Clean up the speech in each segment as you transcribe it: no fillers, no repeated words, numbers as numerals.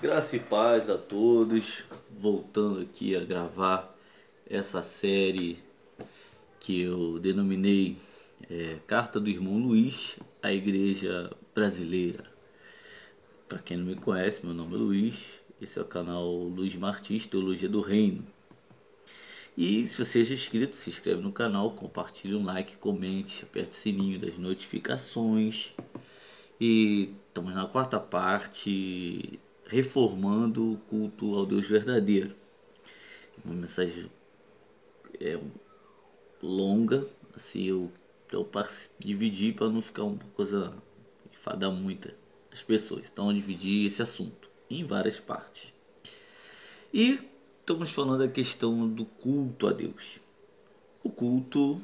Graça e paz a todos, voltando aqui a gravar essa série que eu denominei Carta do Irmão Luiz à Igreja Brasileira. Para quem não me conhece, meu nome é Luiz, esse é o canal Luiz Martins, Teologia do Reino. E se você é inscrito, se inscreve no canal, compartilhe um like, comente, aperte o sininho das notificações. E estamos na quarta parte, reformando o culto ao Deus verdadeiro. Uma mensagem longa, assim eu dividi para não ficar uma coisa enfadar muito as pessoas. Então eu dividi esse assunto em várias partes. E estamos falando da questão do culto a Deus. O culto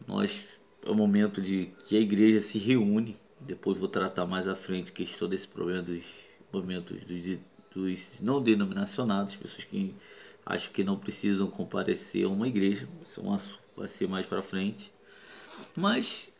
nós é o momento de que a igreja se reúne. Depois vou tratar mais à frente questão desse problema dos movimentos dos não denominacionados, pessoas que acham que não precisam comparecer a uma igreja. Isso vai ser mais para frente. Mas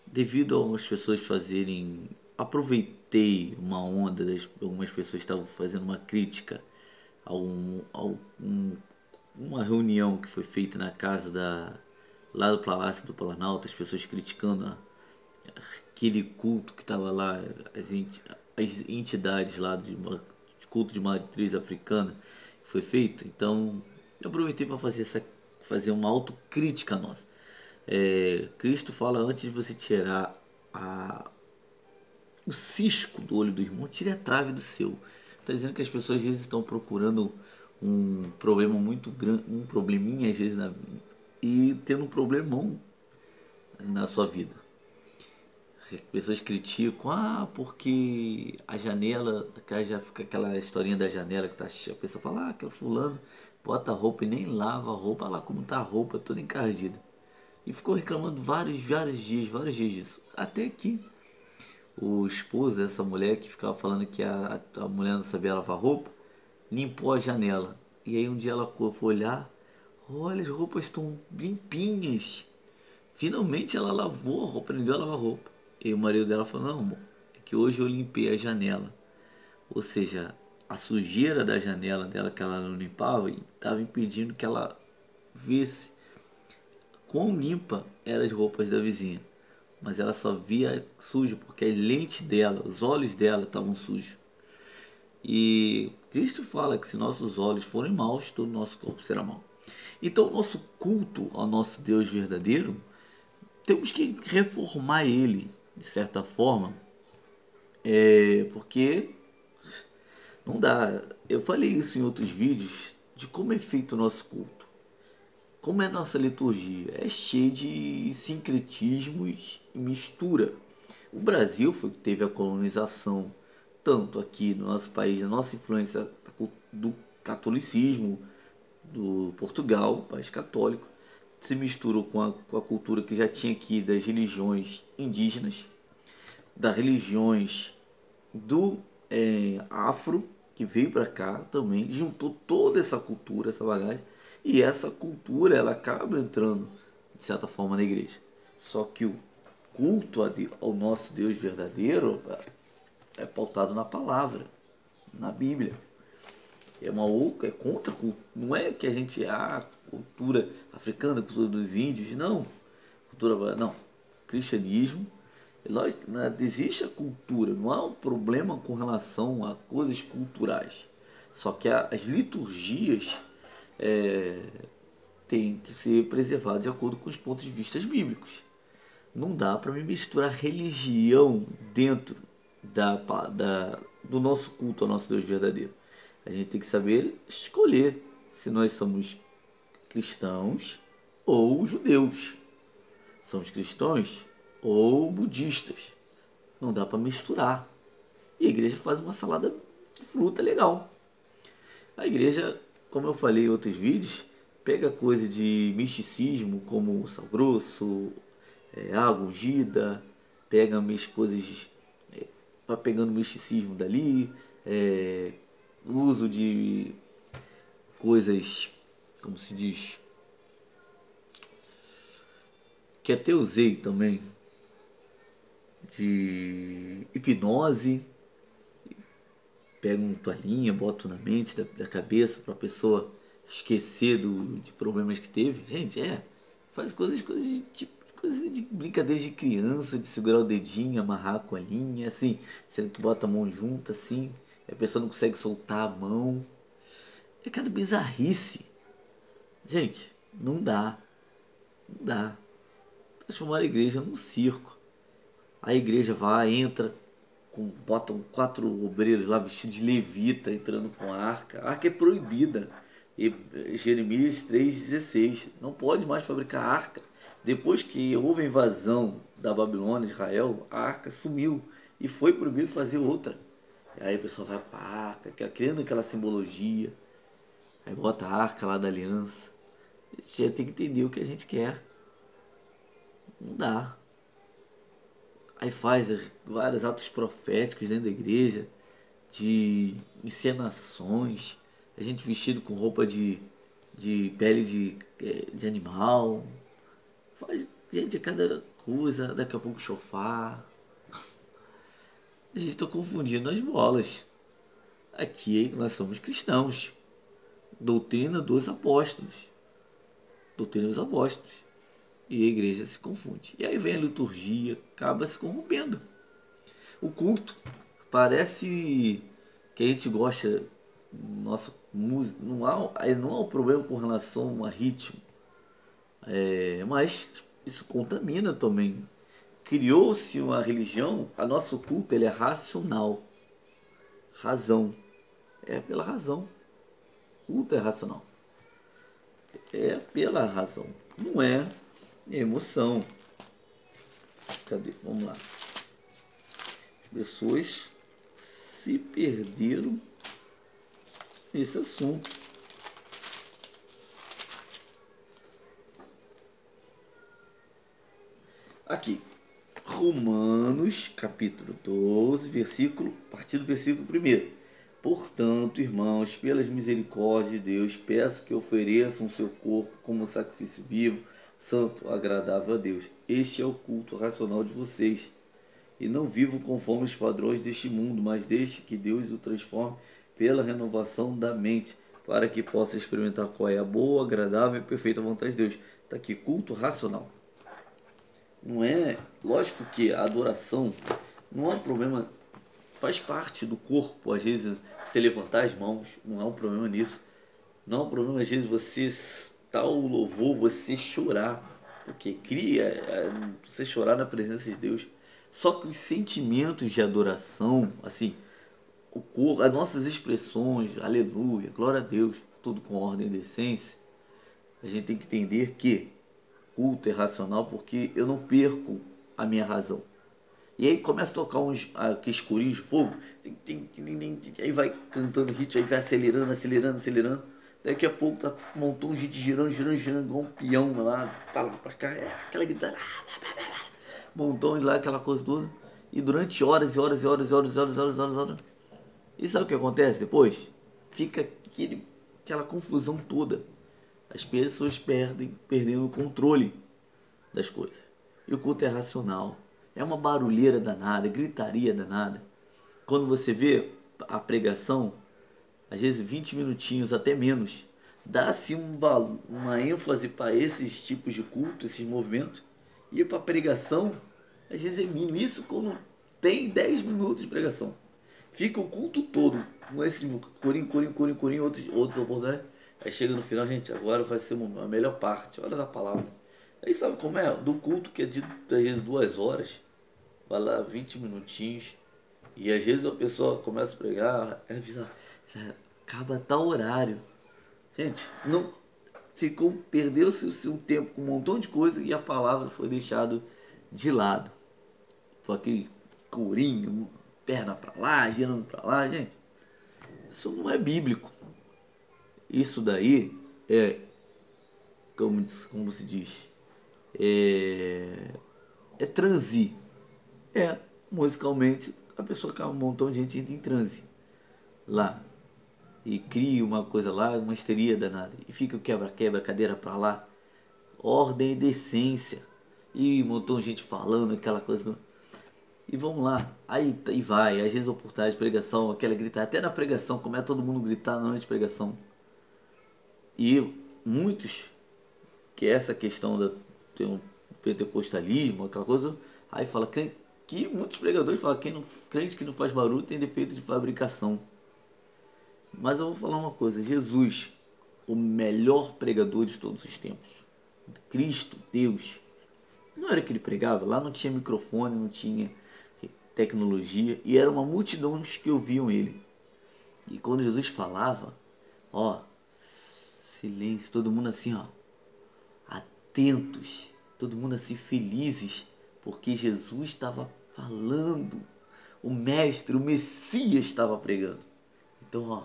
devido às pessoas fazerem, aproveitei uma onda das algumas pessoas estavam fazendo uma crítica a uma reunião que foi feita na casa lá do Palácio do Planalto, as pessoas criticando aquele culto que estava lá, as entidades lá de culto de matriz africana que foi feito. Então eu aproveitei para fazer uma autocrítica nossa. Cristo fala, antes de você tirar o cisco do olho do irmão, tire a trave do seu. Está dizendo que as pessoas às vezes estão procurando um problema muito grande, um probleminha às vezes e tendo um problemão na sua vida. Pessoas criticam, porque a janela, já fica aquela historinha da janela que tá cheia. A pessoa fala, aquele fulano bota a roupa e nem lava a roupa, olha lá como tá a roupa toda encardida. E ficou reclamando vários dias disso. Até que o esposo dessa mulher que ficava falando que a mulher não sabia lavar roupa, limpou a janela. E aí um dia ela foi olhar, olha, as roupas estão limpinhas. Finalmente ela lavou a roupa, aprendeu a lavar a roupa. E o marido dela falou, não amor, é que hoje eu limpei a janela. Ou seja, a sujeira da janela dela que ela não limpava estava impedindo que ela visse quão limpa eram as roupas da vizinha. Mas ela só via sujo porque as lentes dela, os olhos dela estavam sujos. E Cristo fala que se nossos olhos forem maus, todo o nosso corpo será mau. Então, nosso culto ao nosso Deus verdadeiro, temos que reformar ele, de certa forma, porque não dá. Eu falei isso em outros vídeos de como é feito o nosso culto. Como é a nossa liturgia? É cheia de sincretismos e mistura. O Brasil teve a colonização, tanto aqui no nosso país, a nossa influência do catolicismo, do Portugal, país católico, se misturou com a cultura que já tinha aqui das religiões indígenas, das religiões do afro, que veio para cá também, juntou toda essa cultura, essa bagagem, e essa cultura ela acaba entrando, de certa forma, na igreja. Só que o culto ao nosso Deus verdadeiro é pautado na palavra, na Bíblia. É contra, não é que a gente cultura africana, cultura dos índios, não, cultura não, cristianismo. Lógico, existe a cultura, não há um problema com relação a coisas culturais. Só que as liturgias têm que ser preservadas de acordo com os pontos de vista bíblicos. Não dá para me misturar religião dentro do nosso culto ao nosso Deus verdadeiro. A gente tem que saber escolher se nós somos cristãos ou judeus. Somos cristãos ou budistas. Não dá para misturar. E a igreja faz uma salada de fruta legal. A igreja, como eu falei em outros vídeos, pega coisa de misticismo, como sal grosso, água ungida, pega as coisas, vai pegando misticismo dali, uso de coisas, como se diz, que até usei também, de hipnose, pega uma toalhinha, bota na mente, da cabeça, para a pessoa esquecer de problemas que teve. Gente, faz coisas de tipo, coisas de brincadeira de criança, de segurar o dedinho, amarrar com a linha, assim, sendo que bota a mão junta, assim, e a pessoa não consegue soltar a mão. É cada bizarrice. Gente, não dá. Não dá. Transformar a igreja num circo. A igreja vai, entra, botam 4 obreiros lá vestidos de levita entrando com a arca. A arca é proibida. E Jeremias 3,16. Não pode mais fabricar arca. Depois que houve a invasão da Babilônia, Israel, a arca sumiu e foi proibido fazer outra. E aí o pessoal vai para a arca, criando aquela simbologia. Aí bota a arca lá da aliança. A gente tem que entender o que a gente quer. Não dá. Aí faz vários atos proféticos dentro da igreja, de encenações, a gente vestido com roupa de pele de animal. Faz, gente, cada coisa, daqui a pouco chofar. A gente está confundindo as bolas. Aqui nós somos cristãos. Doutrina dos apóstolos. Doutrina dos apóstolos. E a igreja se confunde. E aí vem a liturgia, acaba se corrompendo. O culto parece que a gente gosta, nossa música, não há um problema com relação a ritmo, mas isso contamina também. Criou-se uma religião, a nosso culto ele é racional, razão, é pela razão, o culto é racional, é pela razão, não é emoção. Cadê? Vamos lá. Pessoas se perderam nesse assunto. Aqui, Romanos capítulo 12, a partir do versículo 1. Portanto, irmãos, pelas misericórdias de Deus, peço que ofereçam o seu corpo como sacrifício vivo, santo, agradável a Deus. Este é o culto racional de vocês. E não vivo conforme os padrões deste mundo, mas deixe que Deus o transforme pela renovação da mente, para que possa experimentar qual é a boa, agradável e perfeita vontade de Deus. Está aqui, culto racional. Não é, lógico que a adoração não é um problema, faz parte do corpo, às vezes você levantar as mãos, não é um problema nisso. Não é um problema, às vezes, você estar o louvor, você chorar, porque você chorar na presença de Deus. Só que os sentimentos de adoração, assim, o corpo, as nossas expressões, aleluia, glória a Deus, tudo com ordem e decência, a gente tem que entender que culto é racional porque eu não perco a minha razão. E aí começa a tocar aqueles corinhos de fogo, aí vai cantando ritmo, aí vai acelerando. Daqui a pouco tá um montão de gente girando, igual um peão lá, pra lá, pra cá, aquela guitarra, montões lá, aquela coisa toda. E durante horas. E sabe o que acontece depois? Fica aquela confusão toda. As pessoas perdendo o controle das coisas. E o culto é racional. É uma barulheira danada, gritaria danada. Quando você vê a pregação, às vezes 20 minutinhos, até menos, dá-se uma ênfase para esses tipos de culto, esses movimentos. E para a pregação, às vezes é mínimo. Isso quando tem 10 minutos de pregação. Fica o culto todo com esse corinho, outros oportunidades. Aí chega no final, gente, agora vai ser a melhor parte, hora da palavra. Aí sabe como é? Do culto que é de às vezes 2 horas, vai lá 20 minutinhos. E às vezes a pessoa começa a pregar, acaba tal horário. Gente, não perdeu-se um tempo com um montão de coisa e a palavra foi deixada de lado. Foi aquele corinho, perna para lá, girando para lá, gente. Isso não é bíblico. Isso daí é, como se diz, é transi. Musicalmente, a pessoa acaba um montão de gente entra em transe lá. E cria uma coisa lá, uma histeria danada. E fica o quebra-quebra, cadeira pra lá. Ordem e decência. E um montão de gente falando aquela coisa. E vamos lá, aí vai, às vezes oportunidade de pregação, aquela gritar, até na pregação, como é todo mundo gritar na noite de pregação. E muitos, que é essa questão da tem um pentecostalismo, aquela coisa, aí fala que muitos pregadores falam que crente que não faz barulho tem defeito de fabricação. Mas eu vou falar uma coisa, Jesus, o melhor pregador de todos os tempos, Cristo, Deus, não era que ele pregava, lá não tinha microfone, não tinha tecnologia, e era uma multidão que ouviam ele. E quando Jesus falava, ó, silêncio, todo mundo assim, ó, atentos, todo mundo assim felizes, porque Jesus estava falando, o mestre, o Messias estava pregando. Então, ó,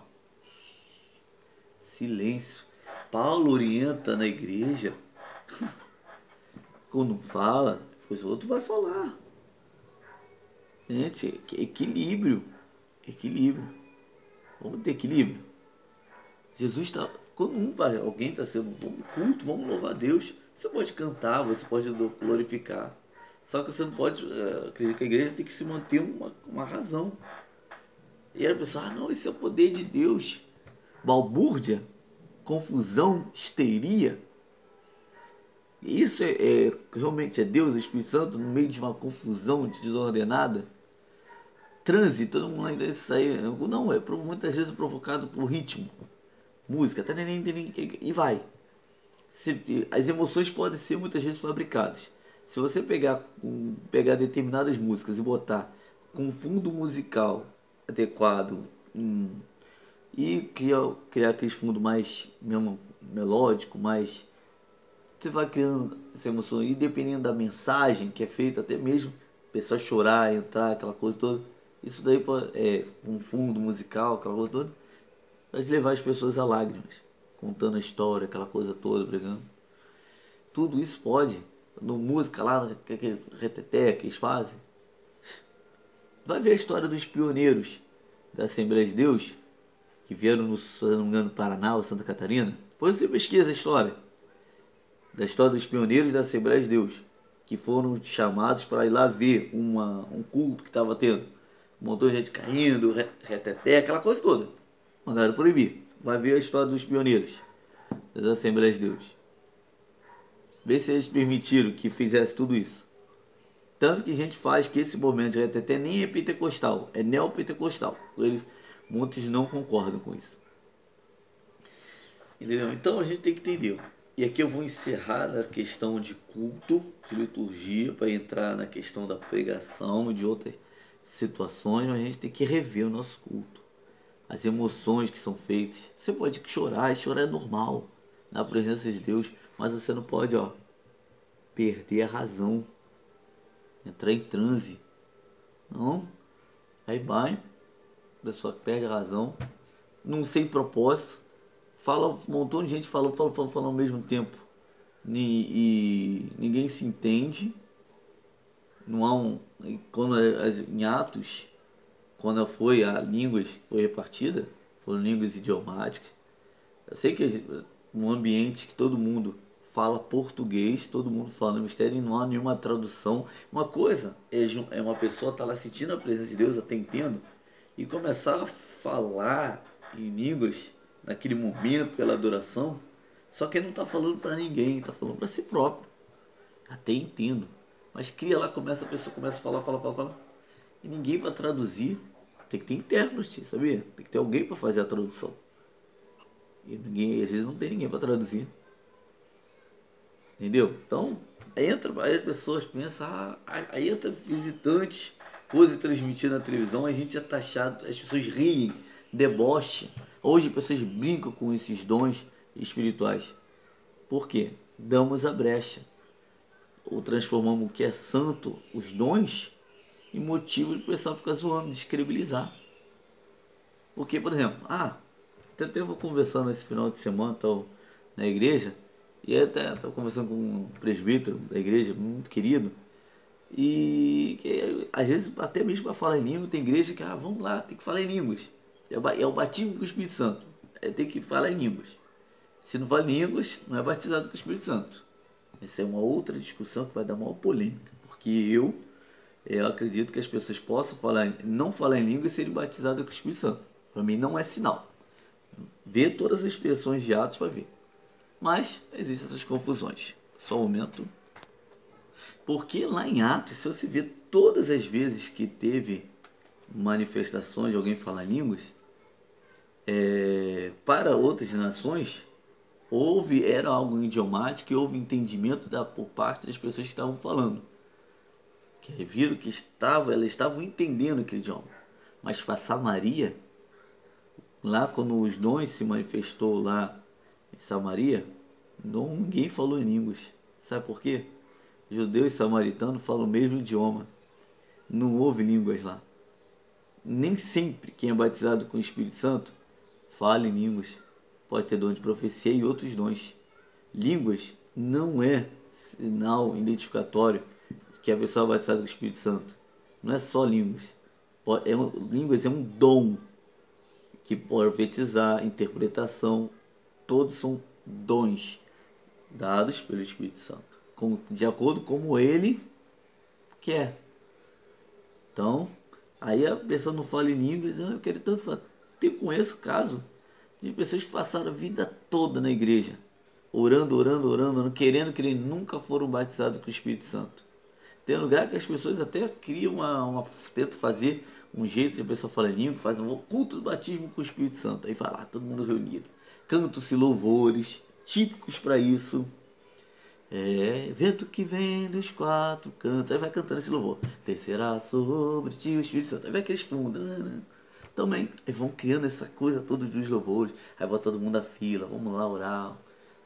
silêncio. Paulo orienta na igreja, quando fala, depois o outro vai falar. Gente, equilíbrio, equilíbrio. Vamos ter equilíbrio. Jesus está, quando alguém está sendo culto, vamos louvar a Deus. Você pode cantar, você pode glorificar. Só que você não pode acreditar que a igreja tem que se manter uma razão. E aí a pessoa, não, esse é o poder de Deus. Balbúrdia, confusão, histeria. Isso realmente é Deus, o Espírito Santo, no meio de uma confusão desordenada. Transe, todo mundo ainda sai. Não, muitas vezes provocado por ritmo, música, e vai. As emoções podem ser muitas vezes fabricadas. Se você pegar determinadas músicas e botar com fundo musical adequado e criar aquele fundo mais melódico, mais, você vai criando essa emoção. E dependendo da mensagem que é feita, até mesmo a pessoa chorar, entrar, aquela coisa toda, isso daí é um fundo musical, aquela coisa toda, vai levar as pessoas a lágrimas, contando a história, aquela coisa toda, pregando. Tudo isso pode, no música lá, que reteté que eles fazem. Vai ver a história dos pioneiros da Assembleia de Deus, que vieram, se não me engano, Paraná ou Santa Catarina. Depois você pesquisa a história dos pioneiros da Assembleia de Deus, que foram chamados para ir lá ver um culto que estava tendo. Um montão de gente caindo, reteté, aquela coisa toda. Mandaram proibir. Vai ver a história dos pioneiros das Assembleias de Deus. Vê se eles permitiram que fizesse tudo isso. Tanto que a gente faz que esse movimento de reteté nem é pentecostal, é neopentecostal. Muitos não concordam com isso. Entendeu? Então a gente tem que entender. E aqui eu vou encerrar a questão de culto, de liturgia, para entrar na questão da pregação e de outras situações, mas a gente tem que rever o nosso culto. As emoções que são feitas. Você pode chorar, e chorar é normal na presença de Deus, mas você não pode, perder a razão, entrar em transe. Não, aí vai, a pessoa perde a razão, não sem propósito, fala, um montão de gente fala ao mesmo tempo, e ninguém se entende. Não há em Atos, quando foi a línguas foi repartida, foram línguas idiomáticas. Eu sei que um ambiente que todo mundo fala português, todo mundo fala no mistério e não há nenhuma tradução. Uma coisa é uma pessoa estar lá sentindo a presença de Deus, até entendo, e começar a falar em línguas naquele momento, pela adoração, só que ele não está falando para ninguém, está falando para si próprio. Até entendo. Mas cria lá, a pessoa começa a falar, e ninguém para traduzir. Tem que ter intérprete, sabia? Tem que ter alguém para fazer a tradução. E às vezes não tem ninguém para traduzir. Entendeu? Então, aí as pessoas pensam, aí entra visitante, coisa transmitida na televisão, a gente é taxado, as pessoas riem, deboche. Hoje as pessoas brincam com esses dons espirituais. Por quê? Damos a brecha. Ou transformamos o que é santo, os dons, em motivo de o pessoal ficar zoando, descredibilizar. Porque, por exemplo, até eu vou conversando esse final de semana na igreja, e até estou conversando com um presbítero da igreja, muito querido, e que, às vezes até mesmo para falar em língua, tem igreja que, vamos lá, tem que falar em línguas. É o batismo com o Espírito Santo, tem que falar em línguas. Se não fala em línguas, não é batizado com o Espírito Santo. Essa é uma outra discussão que vai dar maior polêmica, porque eu Eu acredito que as pessoas possam não falar em língua e serem batizadas com o Espírito Santo. Para mim não é sinal. Vê todas as expressões de Atos para ver. Mas existem essas confusões. Só um momento. Porque lá em Atos, se você vê todas as vezes que teve manifestações de alguém falar línguas, para outras nações, era algo idiomático e houve entendimento por parte das pessoas que estavam falando. Que viram que elas estavam entendendo aquele idioma. Mas para Samaria, lá quando os dons se manifestou lá em Samaria, ninguém falou em línguas. Sabe por quê? Judeus e samaritanos falam o mesmo idioma. Não houve línguas lá. Nem sempre quem é batizado com o Espírito Santo fala em línguas. Pode ter dom de profecia e outros dons. Línguas não é sinal identificatório de que a pessoa é batizada com o Espírito Santo. Não é só línguas. Línguas é um dom que profetizar, interpretação, todos são dons dados pelo Espírito Santo, de acordo com como ele quer. Então, aí a pessoa não fala em línguas, eu quero tanto falar. Eu conheço caso de pessoas que passaram a vida toda na igreja, orando, querendo, nunca foram batizados com o Espírito Santo. Tem lugar que as pessoas até criam tentam fazer um jeito de a pessoa falar em língua, faz um culto do batismo com o Espírito Santo. Aí vai lá, todo mundo reunido. Cantam-se louvores típicos para isso. Vento que vem dos quatro cantos. Aí vai cantando esse louvor. Descerá sobre ti o Espírito Santo. Aí vai aqueles fundos. Também. Aí vão criando essa coisa todos os louvores. Aí bota todo mundo na fila. Vamos lá orar.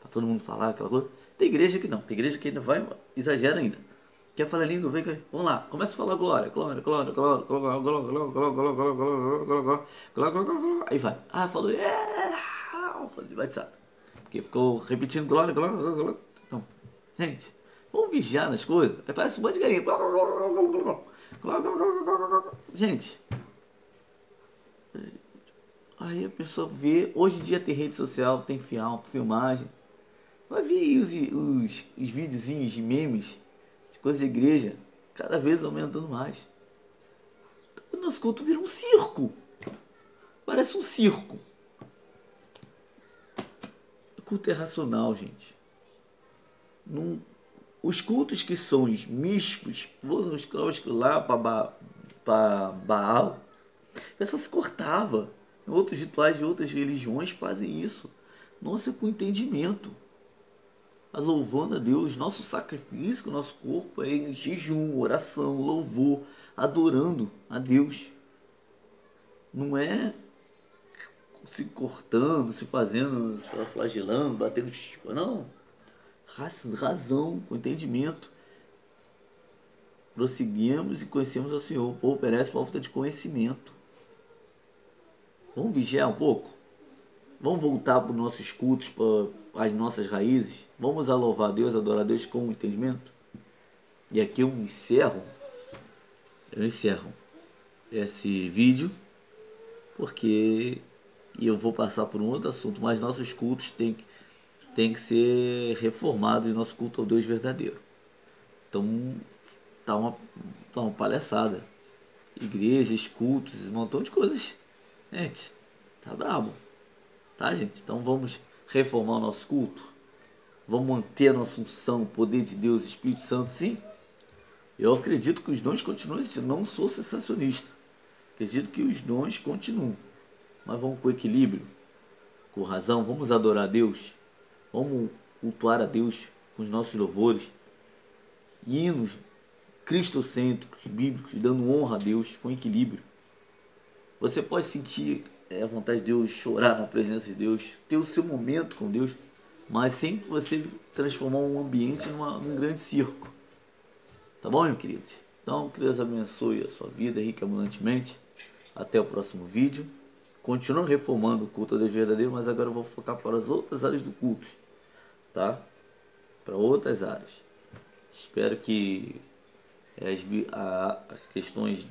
Para todo mundo falar aquela coisa. Tem igreja que não. Tem igreja que ainda vai, exagera ainda. Quer falar língua? Vem cá. Vamos lá. Começa a falar glória. Glória, glória, glória, glória, glória, glória, glória, glória, glória, glória, glória, glória. Aí vai. Falou. Batizado. Porque ficou repetindo glória, glória, glória. Então, gente, vamos vigiar nas coisas. Parece um monte de galinha. Gente, aí a pessoa vê. Hoje em dia tem rede social, tem filmagem. Vai ver aí os videozinhos de memes, de coisa de igreja, cada vez aumentando mais. O nosso culto vira um circo. Parece um circo. O culto é racional, gente. Os cultos que são os místicos, os lá para Baal, a pessoa se cortava. Outros rituais de outras religiões fazem isso. Nossa, com entendimento. Louvando a Deus, nosso sacrifício, nosso corpo é em jejum, oração, louvor, adorando a Deus. Não é se cortando, se fazendo, se flagelando, batendo chispa, não. Razão, com entendimento. Prosseguimos e conhecemos ao Senhor. O povo perece por falta de conhecimento. Vamos vigiar um pouco? Vamos voltar para os nossos cultos, para as nossas raízes? Vamos louvar a Deus, adorar a Deus com entendimento? E aqui eu encerro esse vídeo, porque eu vou passar por um outro assunto, mas nossos cultos têm que ser reformados, nosso culto ao Deus verdadeiro. Então, tá uma palhaçada. Igrejas, cultos, um montão de coisas. Gente, tá brabo. Tá, gente? Então vamos reformar o nosso culto. Vamos manter a nossa unção, o poder de Deus, o Espírito Santo, sim. Eu acredito que os dons continuam existindo. Não sou sensacionista. Acredito que os dons continuam. Mas vamos com equilíbrio, com razão. Vamos adorar a Deus. Vamos cultuar a Deus com os nossos louvores. Hinos cristocêntricos, bíblicos, dando honra a Deus com equilíbrio. Você pode sentir a vontade de Deus, chorar na presença de Deus, ter o seu momento com Deus, mas sem você transformar um ambiente num grande circo. Tá bom, meu querido? Então, que Deus abençoe a sua vida rica e abundantemente. Até o próximo vídeo. Continuo reformando o culto a Deus verdadeiro, mas agora eu vou focar para as outras áreas do culto, tá? Para outras áreas. Espero que as questões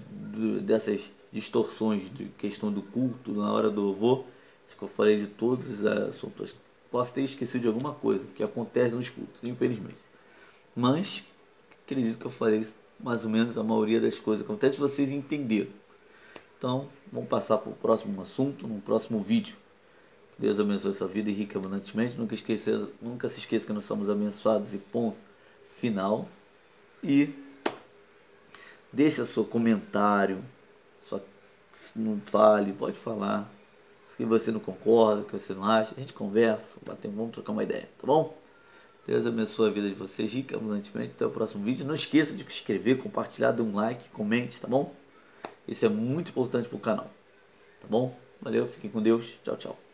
dessas distorções de questão do culto na hora do louvor, acho que eu falei de todos os assuntos. Posso ter esquecido de alguma coisa que acontece nos cultos, infelizmente, mas acredito que eu falei mais ou menos a maioria das coisas acontece, vocês entenderam. Então, vamos passar para o próximo assunto, no próximo vídeo. Deus abençoe sua vida e rica abundantemente. Nunca se esqueça que nós somos abençoados e ponto final. E deixa seu comentário. Se não fale, pode falar. Se você não concorda, o que você não acha, a gente conversa, vamos trocar uma ideia, tá bom? Deus abençoe a vida de vocês rica abundantemente. Até o próximo vídeo. Não esqueça de se inscrever, compartilhar, dar um like, comente, tá bom? Isso é muito importante para o canal, tá bom? Valeu, fiquem com Deus. Tchau, tchau.